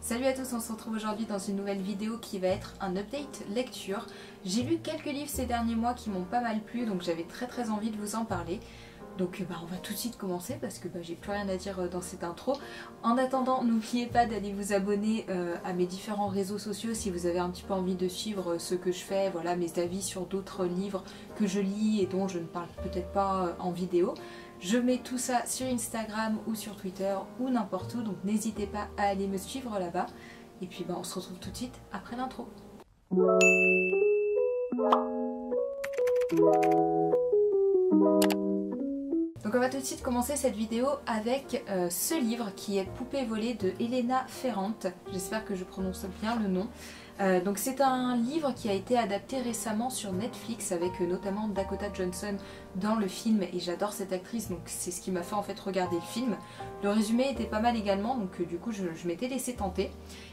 Salut à tous, on se retrouve aujourd'hui dans une nouvelle vidéo qui va être un update lecture. J'ai lu quelques livres ces derniers mois qui m'ont pas mal plu, donc j'avais très envie de vous en parler. Donc on va tout de suite commencer parce que j'ai plus rien à dire dans cette intro. En attendant, n'oubliez pas d'aller vous abonner à mes différents réseaux sociaux si vous avez un petit peu envie de suivre ce que je fais, voilà mes avis sur d'autres livres que je lis et dont je ne parle peut-être pas en vidéo. Je mets tout ça sur Instagram ou sur Twitter ou n'importe où, donc n'hésitez pas à aller me suivre là-bas. Et puis on se retrouve tout de suite après l'intro. Donc on va tout de suite commencer cette vidéo avec ce livre qui est Poupée volée de Elena Ferrante. J'espère que je prononce bien le nom. Donc c'est un livre qui a été adapté récemment sur Netflix avec notamment Dakota Johnson dans le film et j'adore cette actrice, donc c'est ce qui m'a fait en fait regarder le film. Le résumé était pas mal également, donc du coup je m'étais laissé tenter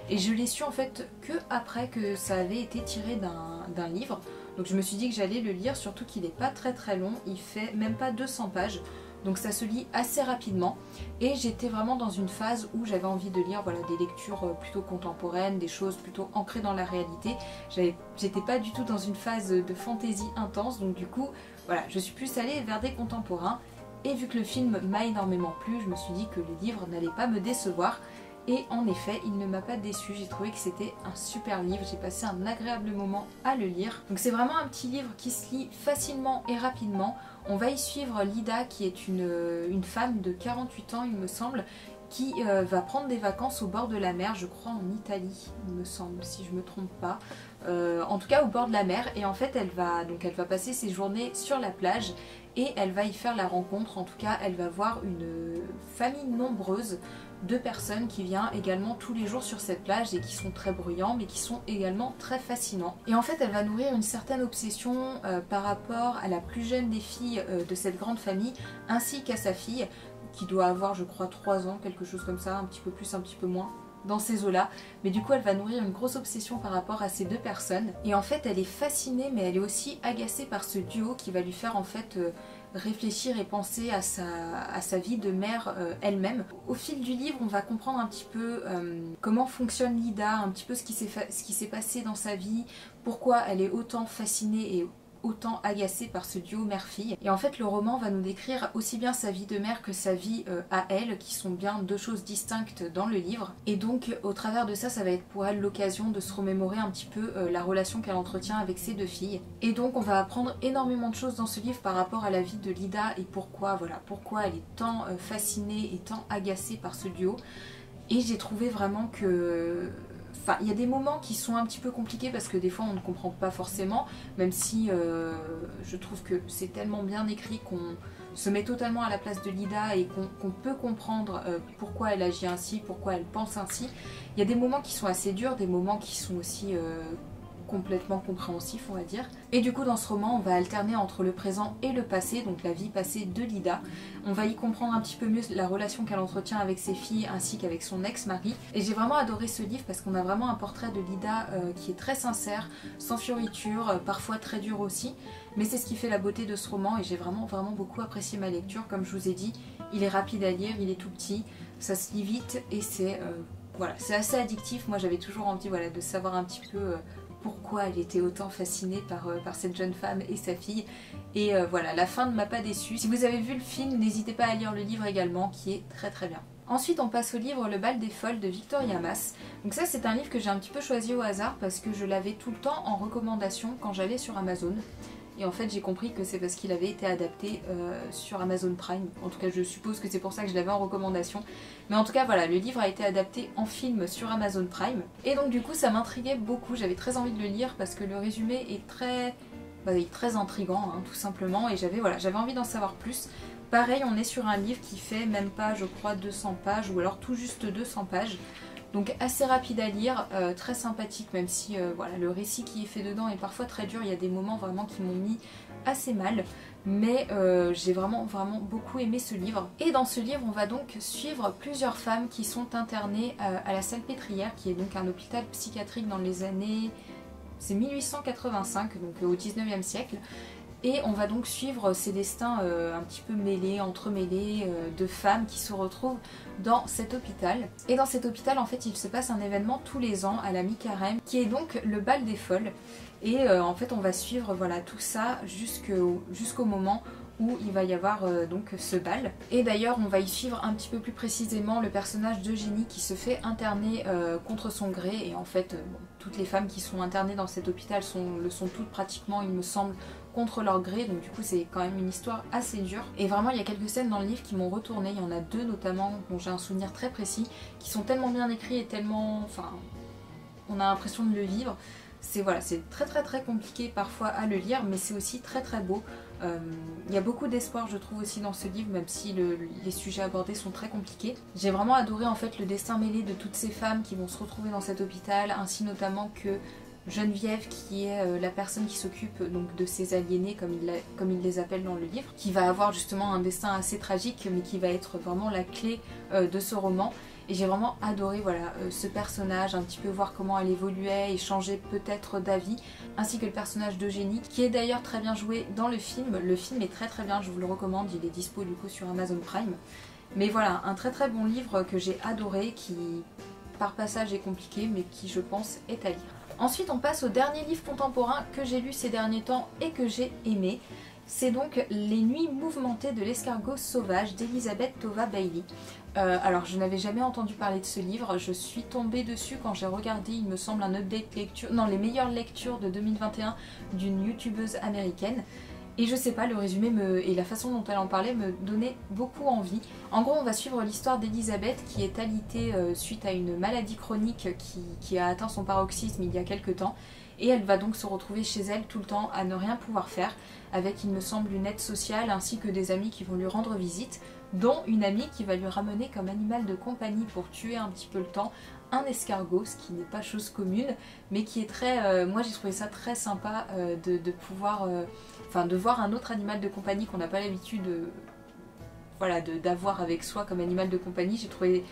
et je l'ai su en fait que après que ça avait été tiré d'un livre. Donc je me suis dit que j'allais le lire, surtout qu'il n'est pas très long, il fait même pas 200 pages. Donc ça se lit assez rapidement et j'étais vraiment dans une phase où j'avais envie de lire des lectures plutôt contemporaines, des choses plutôt ancrées dans la réalité. J'étais pas du tout dans une phase de fantaisie intense, donc du coup voilà, je suis plus allée vers des contemporains et vu que le film m'a énormément plu, je me suis dit que le livre n'allait pas me décevoir. Et en effet, il ne m'a pas déçu, j'ai trouvé que c'était un super livre, j'ai passé un agréable moment à le lire. Donc c'est vraiment un petit livre qui se lit facilement et rapidement. On va y suivre Lida qui est une femme de 48 ans il me semble, qui va prendre des vacances au bord de la mer, je crois en Italie il me semble, si je me trompe pas. En tout cas au bord de la mer, et en fait elle va passer ses journées sur la plage et elle va y faire la rencontre, en tout cas elle va voir une famille nombreuse de personnes qui viennent également tous les jours sur cette plage et qui sont très bruyants mais qui sont également très fascinants. Et en fait elle va nourrir une certaine obsession par rapport à la plus jeune des filles de cette grande famille ainsi qu'à sa fille qui doit avoir je crois 3 ans, quelque chose comme ça, un petit peu plus, un petit peu moins dans ces eaux-là, mais du coup elle va nourrir une grosse obsession par rapport à ces deux personnes et en fait elle est fascinée mais elle est aussi agacée par ce duo qui va lui faire en fait réfléchir et penser à sa vie de mère elle-même. Au fil du livre on va comprendre un petit peu comment fonctionne Lida, un petit peu ce qui s'est passé dans sa vie, pourquoi elle est autant fascinée et autant agacée par ce duo mère-fille. Et en fait le roman va nous décrire aussi bien sa vie de mère que sa vie à elle, qui sont bien deux choses distinctes dans le livre. Et donc au travers de ça, ça va être pour elle l'occasion de se remémorer un petit peu la relation qu'elle entretient avec ses deux filles. Et donc on va apprendre énormément de choses dans ce livre par rapport à la vie de Lida et pourquoi elle est tant fascinée et tant agacée par ce duo. Et j'ai trouvé vraiment que... Enfin, il y a des moments qui sont un petit peu compliqués parce que des fois on ne comprend pas forcément, même si je trouve que c'est tellement bien écrit qu'on se met totalement à la place de Lida et qu'on peut comprendre pourquoi elle agit ainsi, pourquoi elle pense ainsi. Il y a des moments qui sont assez durs, des moments qui sont aussi complètement compréhensif on va dire. Et du coup dans ce roman on va alterner entre le présent et le passé, donc la vie passée de Lida. On va y comprendre un petit peu mieux la relation qu'elle entretient avec ses filles ainsi qu'avec son ex-mari. Et j'ai vraiment adoré ce livre parce qu'on a vraiment un portrait de Lida qui est très sincère, sans fioritures, parfois très dur aussi. Mais c'est ce qui fait la beauté de ce roman et j'ai vraiment beaucoup apprécié ma lecture. Comme je vous ai dit, il est rapide à lire, il est tout petit, ça se lit vite et c'est voilà, c'est assez addictif. Moi j'avais toujours envie de savoir un petit peu pourquoi elle était autant fascinée par cette jeune femme et sa fille. Et voilà, la fin ne m'a pas déçue. Si vous avez vu le film, n'hésitez pas à lire le livre également, qui est très bien. Ensuite, on passe au livre Le bal des folles de Victoria Mas. Donc ça, c'est un livre que j'ai un petit peu choisi au hasard parce que je l'avais tout le temps en recommandation quand j'allais sur Amazon. Et en fait j'ai compris que c'est parce qu'il avait été adapté sur Amazon Prime. En tout cas je suppose que c'est pour ça que je l'avais en recommandation. Mais en tout cas voilà, le livre a été adapté en film sur Amazon Prime. Et donc du coup ça m'intriguait beaucoup, j'avais très envie de le lire parce que le résumé est très intriguant tout simplement. Et j'avais envie d'en savoir plus. Pareil, on est sur un livre qui fait même pas je crois 200 pages ou alors tout juste 200 pages. Donc assez rapide à lire, très sympathique même si le récit qui est fait dedans est parfois très dur, il y a des moments vraiment qui m'ont mis assez mal. Mais j'ai vraiment beaucoup aimé ce livre. Et dans ce livre on va donc suivre plusieurs femmes qui sont internées à la Salpêtrière, qui est donc un hôpital psychiatrique dans les années... c'est 1885, donc au 19e siècle. Et on va donc suivre ces destins un petit peu mêlés, entremêlés, de femmes qui se retrouvent dans cet hôpital. Et dans cet hôpital, en fait, il se passe un événement tous les ans à la mi-carême, qui est donc le bal des folles. Et en fait, on va suivre voilà, tout ça jusqu'au moment où il va y avoir donc ce bal. Et d'ailleurs, on va y suivre un petit peu plus précisément le personnage d'Eugénie qui se fait interner contre son gré. Et en fait, bon, toutes les femmes qui sont internées dans cet hôpital le sont toutes pratiquement, il me semble, contre leur gré, donc du coup c'est quand même une histoire assez dure. Et vraiment il y a quelques scènes dans le livre qui m'ont retourné, il y en a deux notamment dont j'ai un souvenir très précis, qui sont tellement bien écrits et tellement... enfin, on a l'impression de le vivre. C'est voilà, c'est très compliqué parfois à le lire, mais c'est aussi très beau. Il y a beaucoup d'espoir je trouve aussi dans ce livre, même si les sujets abordés sont très compliqués. J'ai vraiment adoré en fait le destin mêlé de toutes ces femmes qui vont se retrouver dans cet hôpital, ainsi notamment que Geneviève qui est la personne qui s'occupe donc de ces aliénés comme il les appelle dans le livre, qui va avoir justement un destin assez tragique mais qui va être vraiment la clé de ce roman. Et j'ai vraiment adoré voilà, ce personnage, un petit peu voir comment elle évoluait et changer peut-être d'avis, ainsi que le personnage d'Eugénie, qui est d'ailleurs très bien joué dans le film. Le film est très bien, je vous le recommande, il est dispo du coup sur Amazon Prime. Mais voilà, un très bon livre que j'ai adoré, qui par passage est compliqué, mais qui je pense est à lire. Ensuite on passe au dernier livre contemporain que j'ai lu ces derniers temps et que j'ai aimé. C'est donc Les Nuits mouvementées de l'escargot sauvage d'Elizabeth Tova Bailey. Alors je n'avais jamais entendu parler de ce livre, je suis tombée dessus quand j'ai regardé, il me semble, un update lecture, non, les meilleures lectures de 2021 d'une youtubeuse américaine. Et je sais pas, le résumé et la façon dont elle en parlait me donnait beaucoup envie. En gros, on va suivre l'histoire d'Elisabeth qui est alitée suite à une maladie chronique qui a atteint son paroxysme il y a quelques temps. Et elle va donc se retrouver chez elle tout le temps à ne rien pouvoir faire, avec, il me semble, une aide sociale ainsi que des amis qui vont lui rendre visite, dont une amie qui va lui ramener comme animal de compagnie pour tuer un petit peu le temps un escargot, ce qui n'est pas chose commune, mais qui est très... moi j'ai trouvé ça très sympa de pouvoir... enfin de voir un autre animal de compagnie qu'on n'a pas l'habitude voilà, d'avoir avec soi comme animal de compagnie. J'ai trouvé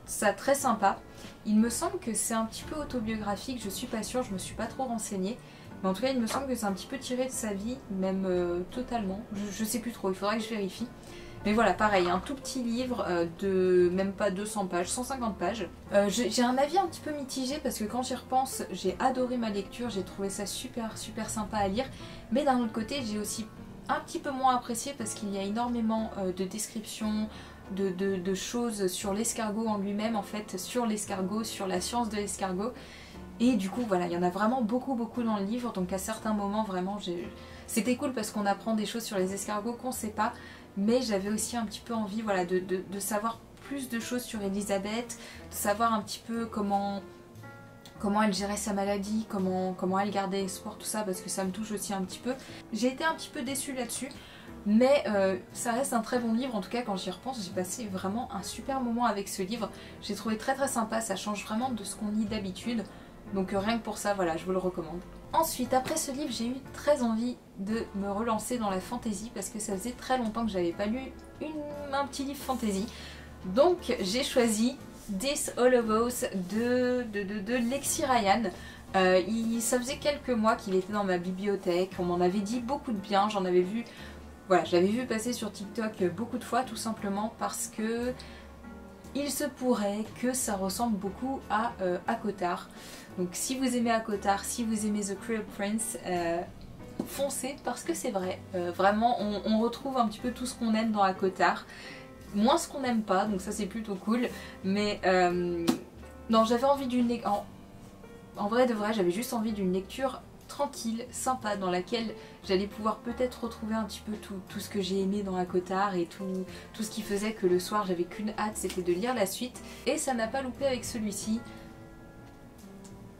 ça très sympa. Il me semble que c'est un petit peu autobiographique, je suis pas sûre, je me suis pas trop renseignée. Mais en tout cas il me semble que c'est un petit peu tiré de sa vie, même totalement. Je sais plus trop, il faudra que je vérifie. Mais voilà, pareil, un tout petit livre de même pas 200 pages, 150 pages. J'ai un avis un petit peu mitigé parce que quand j'y repense, j'ai adoré ma lecture, j'ai trouvé ça super sympa à lire. Mais d'un autre côté, j'ai aussi un petit peu moins apprécié parce qu'il y a énormément de descriptions, de choses sur l'escargot en lui-même, en fait, sur l'escargot, sur la science de l'escargot. Et du coup, voilà, il y en a vraiment beaucoup dans le livre, donc à certains moments, vraiment, c'était cool parce qu'on apprend des choses sur les escargots qu'on ne sait pas. Mais j'avais aussi un petit peu envie voilà, de savoir plus de choses sur Elisabeth, de savoir un petit peu comment elle gérait sa maladie, comment elle gardait espoir, tout ça, parce que ça me touche aussi un petit peu. J'ai été un petit peu déçue là-dessus, mais ça reste un très bon livre. En tout cas, quand j'y repense, j'ai passé vraiment un super moment avec ce livre. J'ai trouvé très sympa, ça change vraiment de ce qu'on lit d'habitude. Donc rien que pour ça, voilà, je vous le recommande. Ensuite, après ce livre, j'ai eu très envie de me relancer dans la fantasy parce que ça faisait très longtemps que j'avais pas lu un petit livre fantasy. Donc j'ai choisi This All of Us de Lexi Ryan. Ça faisait quelques mois qu'il était dans ma bibliothèque, on m'en avait dit beaucoup de bien, j'en avais vu, voilà, je l'avais vu passer sur TikTok beaucoup de fois, tout simplement parce que il se pourrait que ça ressemble beaucoup à ACOTAR. Donc si vous aimez ACOTAR, si vous aimez The Cruel Prince, foncez parce que c'est vrai. Vraiment, on retrouve un petit peu tout ce qu'on aime dans ACOTAR. Moins ce qu'on n'aime pas, donc ça c'est plutôt cool. Mais non, j'avais envie d'une lecture... En vrai de vrai, j'avais juste envie d'une lecture tranquille, sympa, dans laquelle j'allais pouvoir peut-être retrouver un petit peu tout ce que j'ai aimé dans ACOTAR et tout ce qui faisait que le soir j'avais qu'une hâte, c'était de lire la suite. Et ça n'a pas loupé avec celui-ci.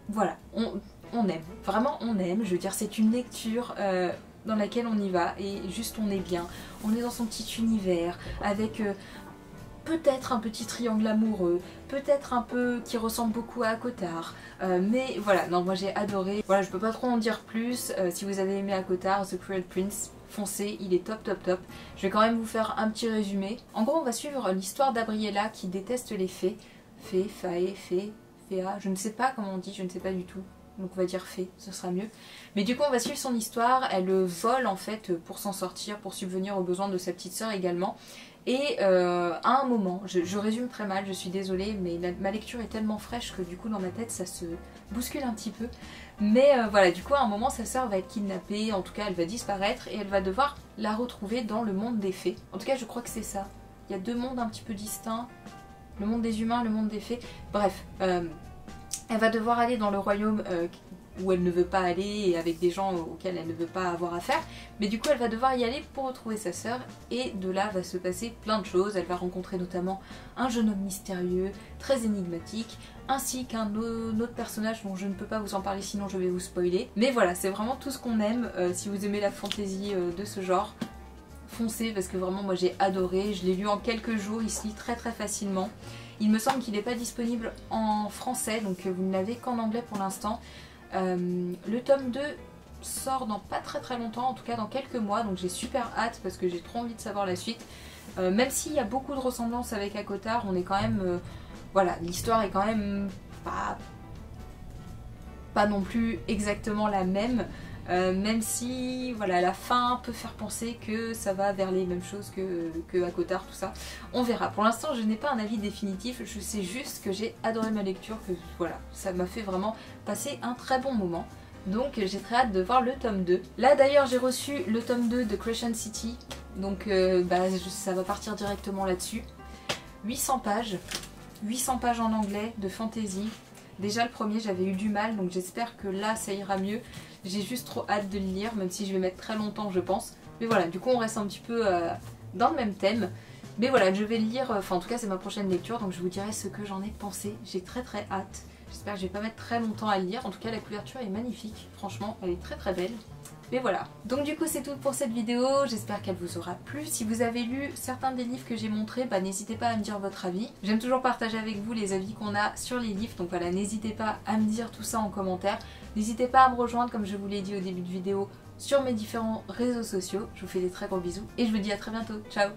Voilà, on aime, vraiment on aime, je veux dire c'est une lecture dans laquelle on y va et juste on est bien. On est dans son petit univers avec peut-être un petit triangle amoureux, peut-être un peu qui ressemble beaucoup à ACOTAR, mais voilà, non moi j'ai adoré. Voilà, je peux pas trop en dire plus. Si vous avez aimé ACOTAR, The Cruel Prince, foncez, il est top. Je vais quand même vous faire un petit résumé. En gros on va suivre l'histoire d'Abriella qui déteste les fées. Fée, fae, fée, féa, je ne sais pas comment on dit, je ne sais pas du tout. donc on va dire fée, ce sera mieux. Mais du coup on va suivre son histoire, elle vole en fait pour s'en sortir, pour subvenir aux besoins de sa petite sœur également. Et à un moment, je résume très mal, je suis désolée, mais ma lecture est tellement fraîche que du coup dans ma tête ça se bouscule un petit peu. Mais voilà, du coup à un moment sa sœur va être kidnappée, en tout cas elle va disparaître et elle va devoir la retrouver dans le monde des fées. En tout cas je crois que c'est ça. Il y a deux mondes un petit peu distincts, le monde des humains, le monde des fées. Bref, elle va devoir aller dans le royaume où elle ne veut pas aller et avec des gens auxquels elle ne veut pas avoir affaire. Mais du coup elle va devoir y aller pour retrouver sa sœur et de là va se passer plein de choses. Elle va rencontrer notamment un jeune homme mystérieux, très énigmatique, ainsi qu'un autre personnage dont je ne peux pas vous en parler sinon je vais vous spoiler. Mais voilà, c'est vraiment tout ce qu'on aime. Si vous aimez la fantasy de ce genre, foncez parce que vraiment moi j'ai adoré. Je l'ai lu en quelques jours, il se lit très très facilement. Il me semble qu'il n'est pas disponible en français, donc vous ne l'avez qu'en anglais pour l'instant. Le tome 2 sort dans pas très longtemps, en tout cas dans quelques mois, donc j'ai super hâte parce que j'ai trop envie de savoir la suite. Même s'il y a beaucoup de ressemblances avec ACOTAR, on est quand même... voilà, l'histoire est quand même pas non plus exactement la même. Même si voilà, la fin peut faire penser que ça va vers les mêmes choses que ACOTAR, tout ça. On verra. Pour l'instant, je n'ai pas un avis définitif. Je sais juste que j'ai adoré ma lecture, que voilà, ça m'a fait vraiment passer un très bon moment. Donc j'ai très hâte de voir le tome 2. Là d'ailleurs, j'ai reçu le tome 2 de Crescent City. Donc ça va partir directement là-dessus. 800 pages. 800 pages en anglais de fantasy. Déjà le premier j'avais eu du mal, donc j'espère que là ça ira mieux. J'ai juste trop hâte de le lire, même si je vais mettre très longtemps je pense. Mais voilà, du coup on reste un petit peu dans le même thème. Mais voilà, je vais le lire, enfin en tout cas c'est ma prochaine lecture, donc je vous dirai ce que j'en ai pensé. J'ai très hâte. J'espère que je vais pas mettre très longtemps à le lire. En tout cas la couverture est magnifique, franchement elle est très belle. Mais voilà, donc du coup c'est tout pour cette vidéo, j'espère qu'elle vous aura plu. Si vous avez lu certains des livres que j'ai montrés, n'hésitez pas à me dire votre avis. J'aime toujours partager avec vous les avis qu'on a sur les livres, donc voilà, n'hésitez pas à me dire tout ça en commentaire. N'hésitez pas à me rejoindre, comme je vous l'ai dit au début de vidéo, sur mes différents réseaux sociaux. Je vous fais des très gros bisous et je vous dis à très bientôt, ciao!